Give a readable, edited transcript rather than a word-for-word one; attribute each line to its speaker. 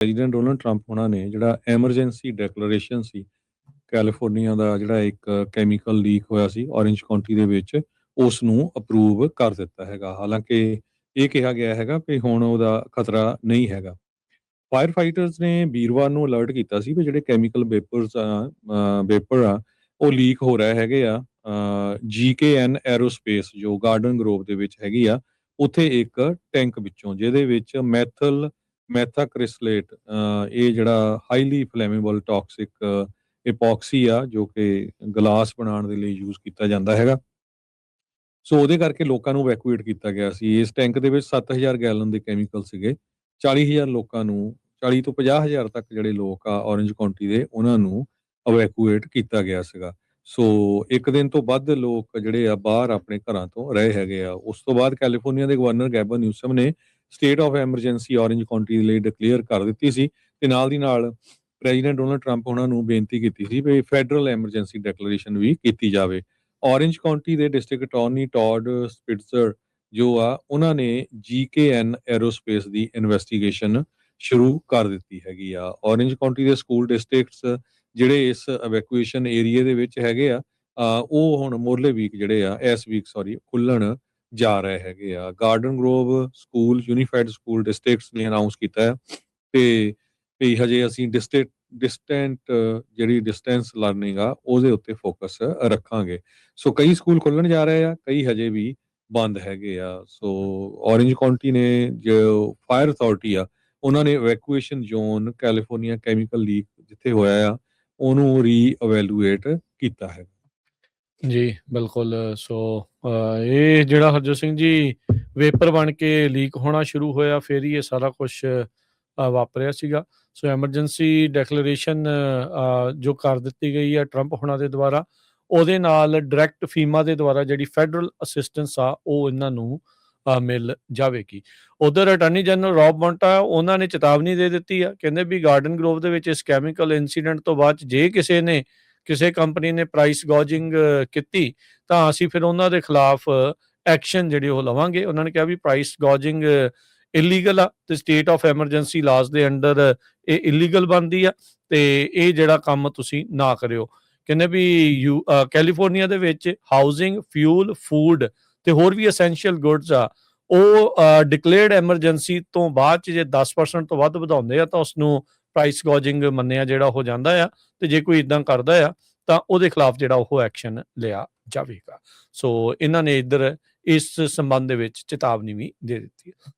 Speaker 1: President Donald Trump ਹੋਣਾ ਨੇ ਜਿਹੜਾ ਐਮਰਜੈਂਸੀ ਡੈਕਲੇਰੇਸ਼ਨ ਸੀ ਕੈਲੀਫੋਰਨੀਆ ਦਾ ਜਿਹੜਾ ਇੱਕ ਕੈਮੀਕਲ ਲੀਕ ਹੋਇਆ ਸੀ ਔਰੇਂਜ ਕਾਉਂਟੀ ਦੇ ਵਿੱਚ, ਉਸ ਨੂੰ ਅਪਰੂਵ ਕਰ ਦਿੱਤਾ ਹੈਗਾ। ਹਾਲਾਂਕਿ ਇਹ ਕਿਹਾ ਗਿਆ ਹੈਗਾ ਕਿ ਹੁਣ ਉਹਦਾ ਖਤਰਾ ਨਹੀਂ ਹੈਗਾ। ਫਾਇਰ ਫਾਈਟਰਸ ਨੇ ਵੀਰਵਾਰ ਨੂੰ ਅਲਰਟ ਕੀਤਾ ਸੀ ਵੀ ਜਿਹੜੇ ਕੈਮੀਕਲ ਵੇਪਰ ਆ ਉਹ ਲੀਕ ਹੋ ਰਹੇ ਹੈਗੇ ਆ GKN ਐਰੋਸਪੇਸ ਜੋ ਗਾਰਡਨ ਗਰੋਵ ਦੇ ਵਿੱਚ ਹੈਗੀ ਆ, ਉੱਥੇ ਇੱਕ ਟੈਂਕ ਵਿੱਚੋਂ ਜਿਹਦੇ ਵਿੱਚ ਮੈਥਾਕ੍ਰਿਸਲੇਟ ਇਹ ਜਿਹੜਾ ਹਾਈਲੀ ਫਲੇਮੇਬਲ ਟੌਕਸਿਕ ਈਪੌਕਸੀ ਆ ਜੋ ਕਿ ਗਲਾਸ ਬਣਾਉਣ ਦੇ ਲਈ ਯੂਜ਼ ਕੀਤਾ ਜਾਂਦਾ ਹੈਗਾ। ਸੋ ਉਹਦੇ ਕਰਕੇ ਲੋਕਾਂ ਨੂੰ ਇਵੈਕੂਏਟ ਕੀਤਾ ਗਿਆ ਸੀ। ਇਸ ਟੈਂਕ ਦੇ ਵਿੱਚ 7000 ਗੈਲਨ ਦੇ ਕੈਮੀਕਲ ਸੀਗੇ। 40000 ਲੋਕਾਂ ਨੂੰ 40 ਤੋਂ 50000 ਤੱਕ ਜਿਹੜੇ ਲੋਕ ਆ ਔਰੇਂਜ ਕਾਉਂਟੀ ਦੇ ਉਹਨਾਂ ਨੂੰ ਇਵੈਕੂਏਟ ਕੀਤਾ ਗਿਆ ਸੀਗਾ। ਸੋ ਇੱਕ ਦਿਨ ਤੋਂ ਵੱਧ ਲੋਕ ਜਿਹੜੇ ਆ ਬਾਹਰ ਆਪਣੇ ਘਰਾਂ ਤੋਂ ਰਹੇ ਹੈਗੇ ਆ। ਉਸ ਤੋਂ ਬਾਅਦ ਕੈਲੀਫੋਰਨੀਆ ਦੇ ਗਵਰਨਰ ਗੈਬਨ ਨਿਊਸਮ ਨੇ state of emergency orange County ਦੇ ਲਈ ਡਿਕਲੇਅਰ ਕਰ ਦਿੱਤੀ ਸੀ ਤੇ ਨਾਲ ਦੀ ਨਾਲ ਪ੍ਰੈਜ਼ੀਡੈਂਟ ਡੋਨਲਡ ਟਰੰਪ ਉਹਨਾਂ ਨੂੰ ਬੇਨਤੀ ਕੀਤੀ ਸੀ ਵੀ ਫੈਡਰਲ ਐਮਰਜੈਂਸੀ ਡੈਕਲੇਰੇਸ਼ਨ ਵੀ ਕੀਤੀ ਜਾਵੇ। ਔਰੇਂਜ ਕਾਉਂਟੀ ਦੇ ਡਿਸਟ੍ਰਿਕਟ ਅਟਾਰਨੀ ਟੌਡ ਸਪਿਟਜ਼ਰ ਜੋ ਆ ਉਹਨਾਂ ਨੇ GKN ਐਰੋਸਪੇਸ ਦੀ ਇਨਵੈਸਟੀਗੇਸ਼ਨ ਸ਼ੁਰੂ ਕਰ ਦਿੱਤੀ ਹੈਗੀ ਆ। ਔਰੇਂਜ ਕਾਉਂਟੀ ਦੇ ਸਕੂਲ ਡਿਸਟ੍ਰਿਕਟਸ ਜਿਹੜੇ ਇਸ ਇਵੈਕੂਏਸ਼ਨ ਏਰੀਏ ਦੇ ਵਿੱਚ ਹੈਗੇ ਆ ਉਹ ਹੁਣ ਮੋਰਲੇ ਵੀਕ ਜਿਹੜੇ ਆ ਇਸ ਵੀਕ ਖੁੱਲਣ ਜਾ ਰਹੇ ਹੈਗੇ ਆ। Garden Grove school unified school districts ਨੇ ਅਨਾਉਂਸ ਕੀਤਾ ਹੈ ਤੇ ਵੀ ਹਜੇ ਅਸੀਂ ਡਿਸਟੈਂਟ ਜਿਹੜੀ ਡਿਸਟੈਂਸ ਲਰਨਿੰਗ ਆ ਉਹਦੇ ਉੱਤੇ ਫੋਕਸ ਰੱਖਾਂਗੇ। ਸੋ ਕਈ ਸਕੂਲ ਖੁੱਲਣ ਜਾ ਰਹੇ ਆ, ਕਈ ਹਜੇ ਵੀ ਬੰਦ ਹੈਗੇ ਆ। ਸੋ ਔਰੇਂਜ ਕਾਉਂਟੀ ਨੇ ਜੋ ਫਾਇਰ ਅਥਾਰਟੀ ਆ ਉਹਨਾਂ ਨੇ evacuation zone California chemical leak ਜਿੱਥੇ ਹੋਇਆ ਆ ਉਹਨੂੰ ਰੀਅਵੈਲੂਏਟ ਕੀਤਾ ਹੈ।
Speaker 2: ਜੀ ਬਿਲਕੁਲ। ਸੋ ਇਹ ਜਿਹੜਾ ਹਰਜੋਤ ਸਿੰਘ ਜੀ ਵੇਪਰ ਬਣ ਕੇ ਲੀਕ ਹੋਣਾ ਸ਼ੁਰੂ ਹੋਇਆ ਫਿਰ ਹੀ ਇਹ ਸਾਰਾ ਕੁਛ ਵਾਪਰਿਆ ਸੀਗਾ। ਸੋ ਐਮਰਜੈਂਸੀ ਡੈਕਲੇਰੇਸ਼ਨ ਜੋ ਕਰ ਦਿੱਤੀ ਗਈ ਹੈ ਟਰੰਪ ਹੋਣਾ ਦੇ ਦੁਆਰਾ, ਉਹਦੇ ਨਾਲ ਡਾਇਰੈਕਟ ਫੀਮਾ ਦੇ ਦੁਆਰਾ ਜਿਹੜੀ ਫੈਡਰਲ ਅਸਿਸਟੈਂਸ ਆ ਉਹ ਇਹਨਾਂ ਨੂੰ ਮਿਲ ਜਾਵੇਗੀ। ਉਧਰ ਅਟਾਰਨੀ ਜਨਰਲ ਰੌਬ ਮੌਂਟਾ ਉਹਨਾਂ ਨੇ ਚੇਤਾਵਨੀ ਦੇ ਦਿੱਤੀ ਆ, ਕਹਿੰਦੇ ਵੀ ਗਾਰਡਨ ਗਰੋਵ ਦੇ ਵਿੱਚ ਇਸ ਕੈਮੀਕਲ ਇਨਸੀਡੈਂਟ ਤੋਂ ਬਾਅਦ ਜੇ ਕਿਸੇ ਕੰਪਨੀ ਨੇ ਪ੍ਰਾਈਸ ਗੋਜਿੰਗ ਕੀਤੀ ਤਾਂ ਅਸੀਂ ਫਿਰ ਉਹਨਾਂ ਦੇ ਖਿਲਾਫ ਐਕਸ਼ਨ ਜਿਹੜੇ ਉਹ ਲਵਾਂਗੇ। ਉਹਨਾਂ ਨੇ ਕਿਹਾ ਵੀ ਪ੍ਰਾਈਸ ਗੋਜਿੰਗ ਇਲੀਗਲ ਆ ਤੇ ਸਟੇਟ ਆਫ ਐਮਰਜੈਂਸੀ ਲਾਜ਼ ਦੇ ਅੰਡਰ ਇਹ ਇਲੀਗਲ ਬਣਦੀ ਆ ਤੇ ਇਹ ਜਿਹੜਾ ਕੰਮ ਤੁਸੀਂ ਨਾ ਕਰਿਓ। ਕਹਿੰਦੇ ਵੀ ਕੈਲੀਫੋਰਨੀਆ ਦੇ ਵਿੱਚ ਹਾਊਸਿੰਗ, ਫਿਊਲ, ਫੂਡ ਤੇ ਹੋਰ ਵੀ ਐਸੈਂਸ਼ੀਅਲ ਗੁੱਡਸ ਆ ਉਹ ਡਿਕਲੇਅਰਡ ਐਮਰਜੈਂਸੀ ਤੋਂ ਬਾਅਦ 'ਚ ਜੇ 10% ਤੋਂ ਵੱਧ ਵਧਾਉਂਦੇ ਆ ਤਾਂ ਉਸਨੂੰ ਪ੍ਰਾਈਸ ਗੋਜਿੰਗ ਮੰਨਿਆ ਜਿਹੜਾ ਹੋ ਜਾਂਦਾ ਆ ਤੇ ਜੇ ਕੋਈ ਇੱਦਾਂ ਕਰਦਾ ਆ ਤਾਂ ਉਹਦੇ ਖਿਲਾਫ ਜਿਹੜਾ ਉਹ ਐਕਸ਼ਨ ਲਿਆ ਜਾਵੇਗਾ। ਸੋ ਇਹਨਾਂ ਨੇ ਇੱਧਰ ਇਸ ਸੰਬੰਧ ਦੇ ਵਿੱਚ ਚੇਤਾਵਨੀ ਵੀ ਦੇ ਦਿੱਤੀ ਹੈ।